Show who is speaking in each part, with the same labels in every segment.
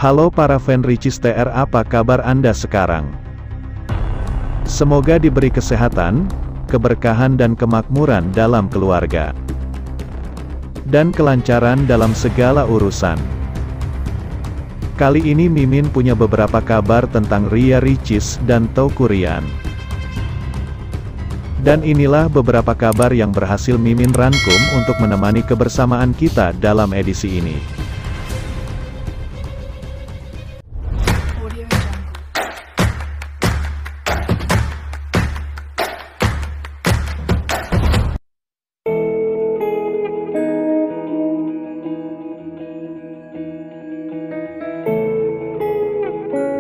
Speaker 1: Halo para fan Ricis TR, apa kabar Anda sekarang? Semoga diberi kesehatan, keberkahan dan kemakmuran dalam keluarga, dan kelancaran dalam segala urusan. Kali ini Mimin punya beberapa kabar tentang Ria Ricis dan Teuku Ryan. Dan inilah beberapa kabar yang berhasil Mimin rangkum untuk menemani kebersamaan kita dalam edisi ini.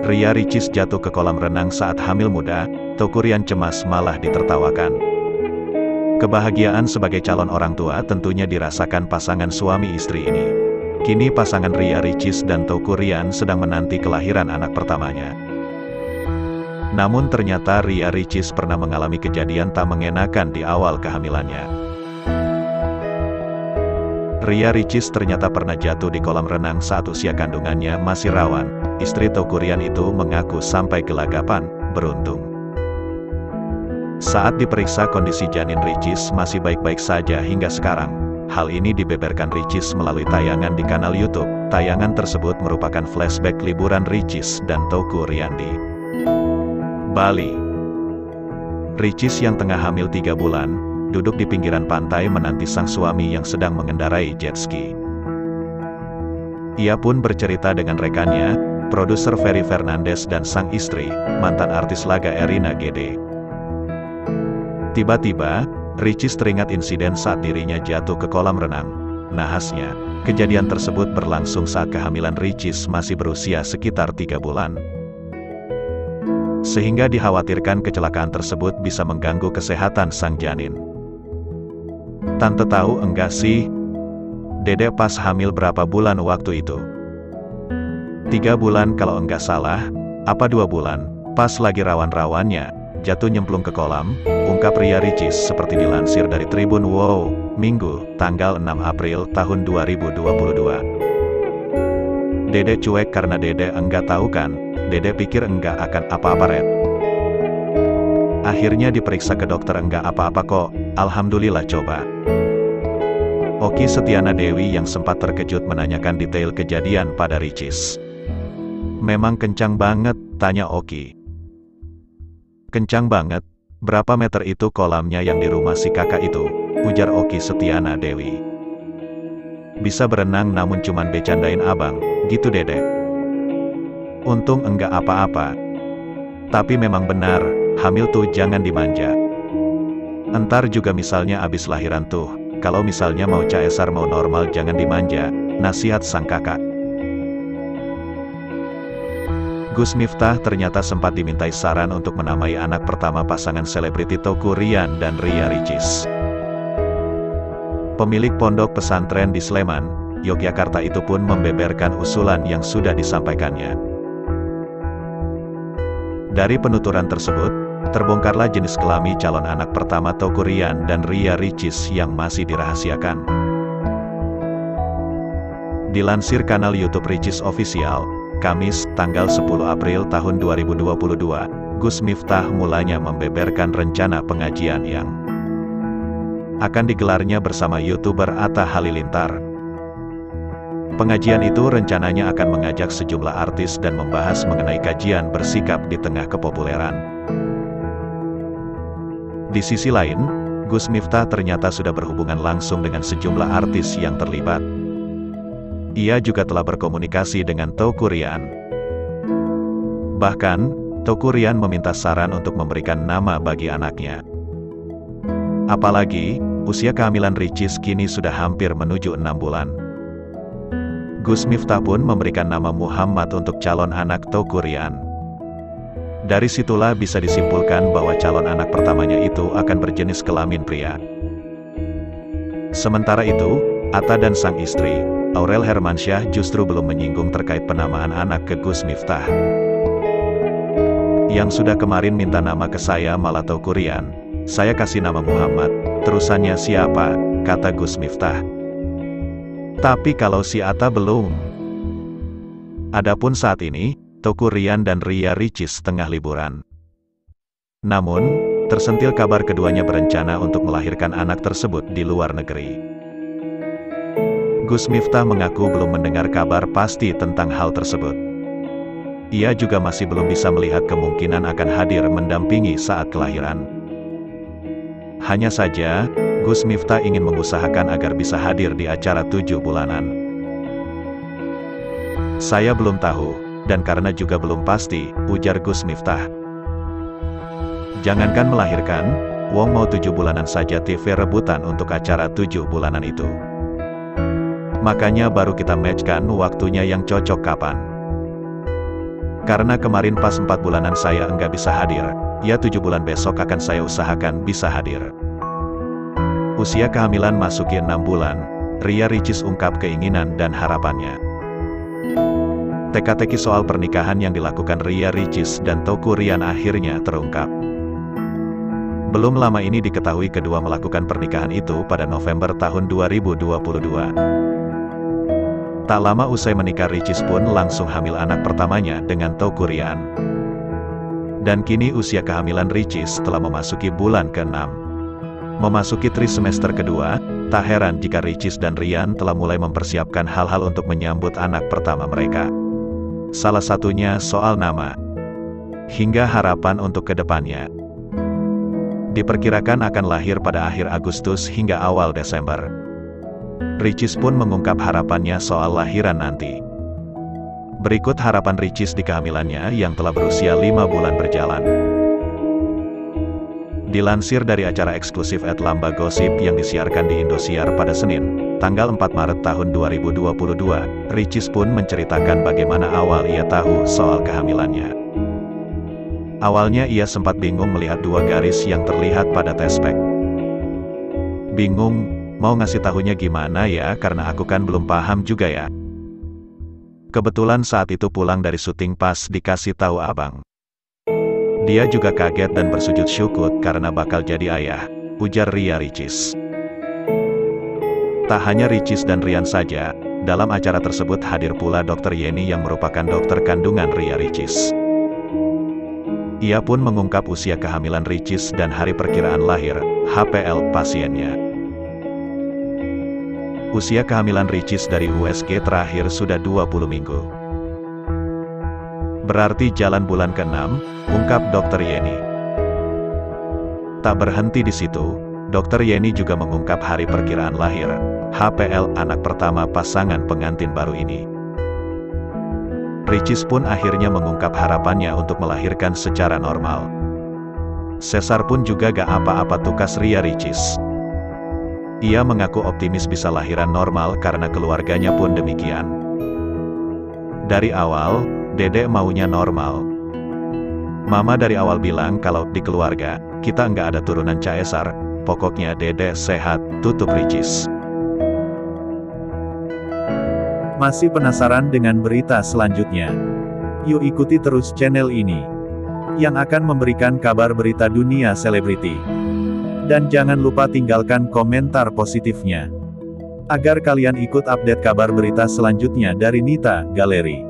Speaker 1: Ria Ricis jatuh ke kolam renang saat hamil muda, Teuku Ryan cemas malah ditertawakan. Kebahagiaan sebagai calon orang tua tentunya dirasakan pasangan suami istri ini. Kini pasangan Ria Ricis dan Teuku Ryan sedang menanti kelahiran anak pertamanya. Namun ternyata Ria Ricis pernah mengalami kejadian tak mengenakan di awal kehamilannya. Ria Ricis ternyata pernah jatuh di kolam renang saat usia kandungannya masih rawan. Istri Teuku Ryan itu mengaku sampai gelagapan, beruntung. Saat diperiksa kondisi janin Ricis masih baik-baik saja hingga sekarang. Hal ini dibeberkan Ricis melalui tayangan di kanal YouTube. Tayangan tersebut merupakan flashback liburan Ricis dan Teuku Ryan di Bali. Ricis yang tengah hamil 3 bulan, duduk di pinggiran pantai menanti sang suami yang sedang mengendarai jet ski. Ia pun bercerita dengan rekannya, produser Ferry Fernandes dan sang istri, mantan artis laga Erina Gede. Tiba-tiba, Ricis teringat insiden saat dirinya jatuh ke kolam renang. Nahasnya, kejadian tersebut berlangsung saat kehamilan Ricis masih berusia sekitar 3 bulan. Sehingga dikhawatirkan kecelakaan tersebut bisa mengganggu kesehatan sang janin. Tante tahu enggak sih, Dedek pas hamil berapa bulan waktu itu? 3 bulan kalau enggak salah, apa 2 bulan, pas lagi rawan-rawannya, jatuh nyemplung ke kolam, ungkap Ria Ricis seperti dilansir dari Tribun Wow, Minggu, tanggal 6 April tahun 2022. Dedek cuek karena Dedek enggak tahu kan, Dedek pikir enggak akan apa-apa Red. Akhirnya diperiksa ke dokter enggak apa-apa kok, alhamdulillah coba. Oki Setiana Dewi yang sempat terkejut menanyakan detail kejadian pada Ricis. Memang kencang banget, tanya Oki. Kencang banget? Berapa meter itu kolamnya yang di rumah si kakak itu? Ujar Oki Setiana Dewi. Bisa berenang namun cuman becandain abang, gitu Dedek. Untung enggak apa-apa. Tapi memang benar, hamil tuh jangan dimanja. Entar juga misalnya abis lahiran tuh, kalau misalnya mau caesar mau normal jangan dimanja, nasihat sang kakak. Gus Miftah ternyata sempat dimintai saran untuk menamai anak pertama pasangan selebriti Teuku Ryan dan Ria Ricis. Pemilik pondok pesantren di Sleman, Yogyakarta itu pun membeberkan usulan yang sudah disampaikannya. Dari penuturan tersebut, terbongkarlah jenis kelamin calon anak pertama Teuku Ryan dan Ria Ricis yang masih dirahasiakan. Dilansir kanal YouTube Ricis Official, Kamis, tanggal 10 April tahun 2022, Gus Miftah mulanya membeberkan rencana pengajian yang akan digelarnya bersama YouTuber Atta Halilintar. Pengajian itu rencananya akan mengajak sejumlah artis dan membahas mengenai kajian bersikap di tengah kepopuleran. Di sisi lain, Gus Miftah ternyata sudah berhubungan langsung dengan sejumlah artis yang terlibat. Ia juga telah berkomunikasi dengan Teuku Ryan. Bahkan, Teuku Ryan meminta saran untuk memberikan nama bagi anaknya. Apalagi, usia kehamilan Ricis kini sudah hampir menuju 6 bulan. Gus Miftah pun memberikan nama Muhammad untuk calon anak Teuku Ryan. Dari situlah bisa disimpulkan bahwa calon anak pertamanya itu akan berjenis kelamin pria. Sementara itu, Atta dan sang istri, Aurel Hermansyah justru belum menyinggung terkait penamaan anak ke Gus Miftah. Yang sudah kemarin minta nama ke saya malah Teuku Ryan. Saya kasih nama Muhammad, terusannya siapa, kata Gus Miftah. Tapi kalau si Atta belum. Adapun saat ini, Teuku Ryan dan Ria Ricis tengah liburan. Namun, tersentil kabar keduanya berencana untuk melahirkan anak tersebut di luar negeri. Gus Miftah mengaku belum mendengar kabar pasti tentang hal tersebut. Ia juga masih belum bisa melihat kemungkinan akan hadir mendampingi saat kelahiran. Hanya saja, Gus Miftah ingin mengusahakan agar bisa hadir di acara 7 bulanan. Saya belum tahu, dan karena juga belum pasti, ujar Gus Miftah. Jangankan melahirkan, wong mau 7 bulanan saja TV rebutan untuk acara 7 bulanan itu. Makanya baru kita matchkan waktunya yang cocok kapan. Karena kemarin pas 4 bulanan saya enggak bisa hadir, ya 7 bulan besok akan saya usahakan bisa hadir. Usia kehamilan masuki 6 bulan, Ria Ricis ungkap keinginan dan harapannya. Teka-teki soal pernikahan yang dilakukan Ria Ricis dan Teuku Ryan akhirnya terungkap. Belum lama ini diketahui kedua melakukan pernikahan itu pada November tahun 2022. Tak lama usai menikah, Ricis pun langsung hamil anak pertamanya dengan Teuku Ryan. Dan kini usia kehamilan Ricis telah memasuki bulan ke-6. Memasuki trimester kedua, tak heran jika Ricis dan Ryan telah mulai mempersiapkan hal-hal untuk menyambut anak pertama mereka. Salah satunya soal nama, hingga harapan untuk kedepannya. Diperkirakan akan lahir pada akhir Agustus hingga awal Desember. Ricis pun mengungkap harapannya soal lahiran nanti. Berikut harapan Ricis di kehamilannya yang telah berusia 5 bulan berjalan. Dilansir dari acara eksklusif @Lamba Gosip yang disiarkan di Indosiar pada Senin, tanggal 4 Maret tahun 2022, Ricis pun menceritakan bagaimana awal ia tahu soal kehamilannya. Awalnya ia sempat bingung melihat 2 garis yang terlihat pada tespek. Bingung, mau ngasih tahunya gimana ya karena aku kan belum paham juga ya. Kebetulan saat itu pulang dari syuting pas dikasih tahu abang. Dia juga kaget dan bersujud syukur karena bakal jadi ayah, ujar Ria Ricis. Tak hanya Ricis dan Ryan saja, dalam acara tersebut hadir pula Dr. Yeni yang merupakan dokter kandungan Ria Ricis. Ia pun mengungkap usia kehamilan Ricis dan hari perkiraan lahir, HPL pasiennya. Usia kehamilan Ricis dari USG terakhir sudah 20 minggu. Berarti jalan bulan ke-6, ungkap Dr. Yeni. Tak berhenti di situ, Dr. Yeni juga mengungkap hari perkiraan lahir, HPL anak pertama pasangan pengantin baru ini. Ricis pun akhirnya mengungkap harapannya untuk melahirkan secara normal. Sesar pun juga gak apa-apa, tukas Ria Ricis. Ia mengaku optimis bisa lahiran normal karena keluarganya pun demikian. Dari awal, Dedek maunya normal. Mama dari awal bilang kalau di keluarga, kita nggak ada turunan caesar, pokoknya Dedek sehat, tutup Ricis.
Speaker 2: Masih penasaran dengan berita selanjutnya? Yuk ikuti terus channel ini, yang akan memberikan kabar berita dunia selebriti. Dan jangan lupa tinggalkan komentar positifnya, agar kalian ikut update kabar berita selanjutnya dari Nita Galeri.